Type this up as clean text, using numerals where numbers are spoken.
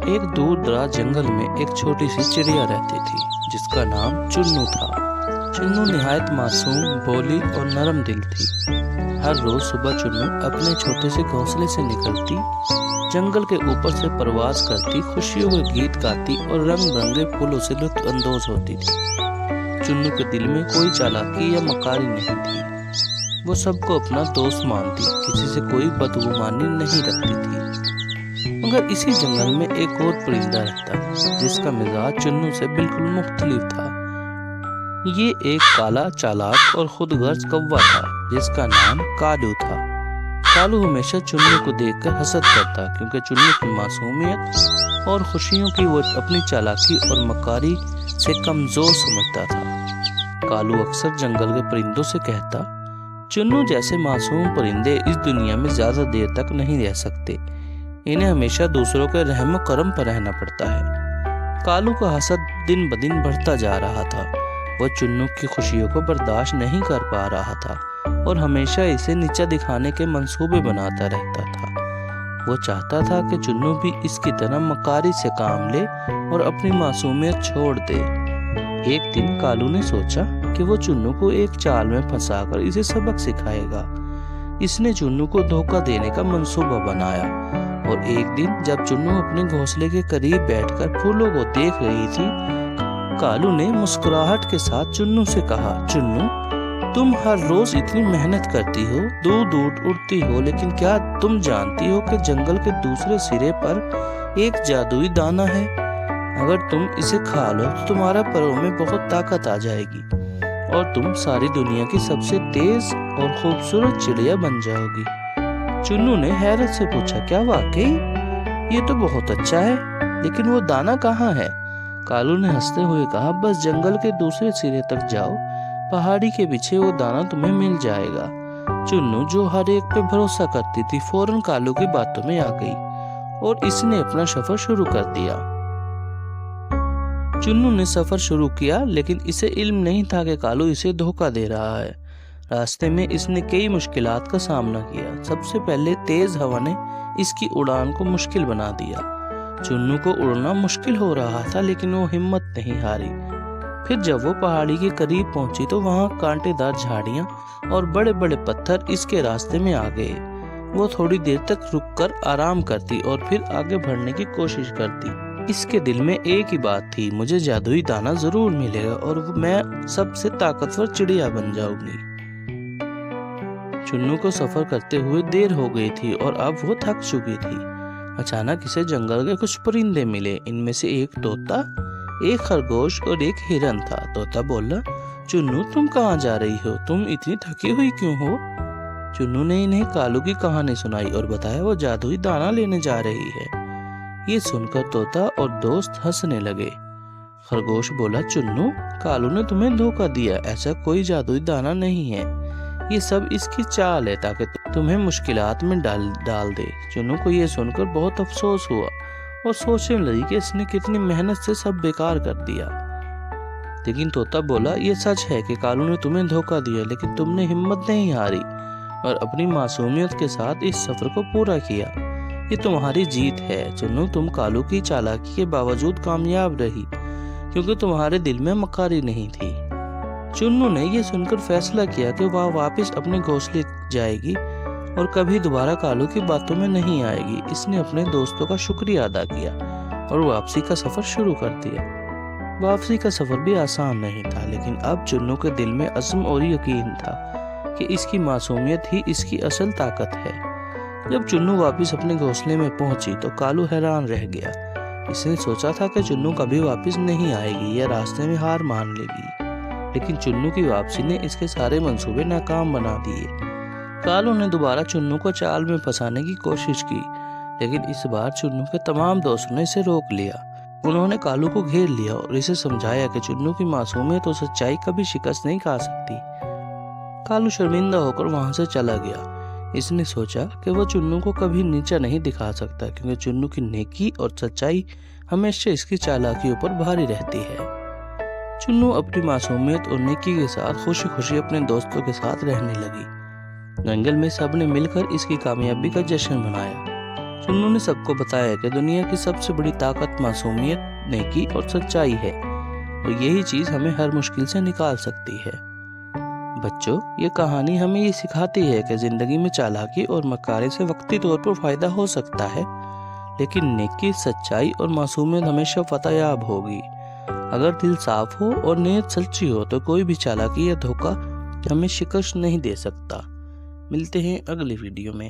ایک دور دراز جنگل میں ایک چھوٹی سی چڑیا رہتی تھی جس کا نام چنو تھا۔ چنو نہایت معصوم، بولی اور نرم دل تھی۔ ہر روز صبح چنو اپنے چھوٹے سے گھونسلے سے نکلتی، جنگل کے اوپر سے پرواز کرتی، خوشیوں کے گیت گاتی اور رنگ برنگے پھولوں سے لطف اندوز ہوتی تھی۔ چنو کے دل میں کوئی چالاکی یا مکاری نہیں تھی۔ وہ سب کو اپنا دوست مانتی، کسی سے کوئی بدگمانی نہیں رکھتی تھی۔ مگر اسی جنگل میں ایک اور پرندہ رہتا جس کا مزاج چنو سے بالکل مختلف تھا۔ یہ ایک کالا، چالاک اور خود غرض کوا تھا جس کا نام کالو تھا۔ کالو ہمیشہ چنو کو دیکھ کر حسد کرتا کیونکہ چنو کی معصومیت اور خوشیوں کی وہ اپنی چالاکی اور مکاری سے کمزور سمجھتا تھا۔ کالو اکثر جنگل کے پرندوں سے کہتا، چنو جیسے معصوم پرندے اس دنیا میں زیادہ دیر تک نہیں رہ سکتے، انہیں ہمیشہ دوسروں کے رحم و کرم پر رہنا پڑتا ہے۔ کالو کا حسد دن بدن بڑھتا جا رہا تھا۔ وہ چنو کی خوشیوں کو برداشت نہیں کر پا رہا تھا اور ہمیشہ اسے نیچا دکھانے کے منصوبے بناتا رہتا تھا۔ وہ چاہتا تھا کہ چنو بھی اس کی طرح مکاری سے کام لے اور اپنی معصومیت چھوڑ دے۔ ایک دن کالو نے سوچا کہ وہ چنو کو ایک چال میں پھنسا کر اسے سبق سکھائے گا۔ اس نے چنو کو دھوکہ دینے کا منصوبہ بنایا اور ایک دن جب چنو اپنے گھونسلے کے قریب بیٹھ کر پھولوں کو دیکھ رہی تھی، کالو نے مسکراہٹ کے ساتھ چنو سے کہا، چنو، تم ہر روز اتنی محنت کرتی ہو، دور دور اڑتی ہو، لیکن کیا تم جانتی ہو کہ جنگل کے دوسرے سرے پر ایک جادوئی دانہ ہے؟ اگر تم اسے کھا لو تو تمہارا پروں میں بہت طاقت آ جائے گی اور تم ساری دنیا کی سب سے تیز اور خوبصورت چڑیا بن جاؤ گی۔ چنو نے حیرت سے پوچھا، کیا واقعی؟ یہ تو بہت اچھا ہے، لیکن وہ دانہ کہاں ہے؟ کالو نے ہنستے ہوئے کہا، بس جنگل کے دوسرے سرے تک جاؤ، پہاڑی کے پیچھے وہ دانہ تمہیں مل جائے گا۔ چنو جو ہر ایک پہ بھروسہ کرتی تھی فوراً کالو کی باتوں میں آ گئی اور اس نے اپنا سفر شروع کر دیا۔ چنو نے سفر شروع کیا لیکن اسے علم نہیں تھا کہ کالو اسے دھوکہ دے رہا ہے۔ راستے میں اس نے کئی مشکلات کا سامنا کیا۔ سب سے پہلے تیز ہوا نے اس کی اڑان کو مشکل بنا دیا۔ چنو کو اڑنا مشکل ہو رہا تھا لیکن وہ ہمت نہیں ہاری۔ پھر جب وہ پہاڑی کے قریب پہنچی تو وہاں کانٹے دار جھاڑیاں اور بڑے بڑے پتھر اس کے راستے میں آ گئے۔ وہ تھوڑی دیر تک رک کر آرام کرتی اور پھر آگے بڑھنے کی کوشش کرتی۔ اس کے دل میں ایک ہی بات تھی، مجھے جادوئی دانہ ضرور ملے گا اور میں سب سے طاقتور چڑیا بن جاؤں گی۔ چنو کو سفر کرتے ہوئے دیر ہو گئی تھی اور اب وہ تھک چکی تھی۔ اچانک اسے جنگل کے کچھ پرندے ملے۔ ان میں سے ایک طوطا، ایک خرگوش اور ایک ہرن تھا۔ طوطا بولا، چنو تم کہاں جا رہی ہو؟ تم اتنی تھکی ہوئی کیوں ہو؟ چنو نے انہیں کالو کی کہانی سنائی اور بتایا وہ جادوئی دانہ لینے جا رہی ہے۔ یہ سن کر طوطا اور دوست ہنسنے لگے۔ خرگوش بولا، چنو، کالو نے تمہیں دھوکہ دیا، ایسا کوئی جادوئی دانہ نہیں ہے، یہ سب اس کی چال ہے تاکہ تمہیں مشکلات میں ڈال دے۔ چنو کو یہ سن کر بہت افسوس ہوا اور سوچنے لگی کہ اس نے کتنی محنت سے سب بیکار کر دیا۔ لیکن طوطا بولا، یہ سچ ہے کہ کالو نے تمہیں دھوکہ دیا، لیکن تم نے ہمت نہیں ہاری اور اپنی معصومیت کے ساتھ اس سفر کو پورا کیا، یہ تمہاری جیت ہے۔ چنو، تم کالو کی چالاکی کے باوجود کامیاب رہی کیونکہ تمہارے دل میں مکاری نہیں تھی۔ چنو نے یہ سن کر فیصلہ کیا کہ وہ واپس اپنے گھونسلے جائے گی اور کبھی دوبارہ کالو کی باتوں میں نہیں آئے گی۔ اس نے اپنے دوستوں کا شکریہ ادا کیا اور واپسی کا سفر شروع کر دیا۔ واپسی کا سفر بھی آسان نہیں تھا لیکن اب چنو کے دل میں عزم اور یقین تھا کہ اس کی معصومیت ہی اس کی اصل طاقت ہے۔ جب چنو واپس اپنے گھونسلے میں پہنچی تو کالو حیران رہ گیا۔ اس نے سوچا تھا کہ چنو کبھی واپس نہیں آئے گی یا راستے میں ہار مان لے گی، لیکن چنو کی واپسی نے اس کے سارے منصوبے ناکام بنا دیے۔ کالو نے دوبارہ چنو کو چال میں پھنسانے کی کوشش کی لیکن اس بار چنو کے تمام دوستوں نے اسے روک لیا۔ انہوں نے کالو کو گھیر لیا اور اسے سمجھایا کہ چنو کی معصومیت اور سچائی کبھی شکست نہیں کھا سکتی۔ کالو شرمندہ ہو کر وہاں سے چلا گیا۔ اس نے سوچا کہ وہ چنو کو کبھی نیچا نہیں دکھا سکتا کیونکہ چنو کی نیکی اور سچائی ہمیشہ اس کی چالاکیوں پر بھاری رہتی ہے۔ چنو اپنی معصومیت اور نیکی کے ساتھ خوشی خوشی اپنے دوستوں کے ساتھ رہنے لگی۔ جنگل میں سب نے مل کر اس کی کامیابی کا جشن منایا۔ چنو نے سب کو بتایا کہ دنیا کی سب سے بڑی طاقت معصومیت، نیکی اور سچائی ہے، اور یہی چیز ہمیں ہر مشکل سے نکال سکتی ہے۔ بچوں، یہ کہانی ہمیں یہ سکھاتی ہے کہ زندگی میں چالاکی اور مکاری سے وقتی طور پر فائدہ ہو سکتا ہے، لیکن نیکی، سچائی اور معصومیت ہمیشہ فتح یاب ہوگی۔ اگر دل صاف ہو اور نیت سچی ہو تو کوئی بھی چالاکی یا دھوکہ ہمیں شکست نہیں دے سکتا۔ ملتے ہیں اگلی ویڈیو میں۔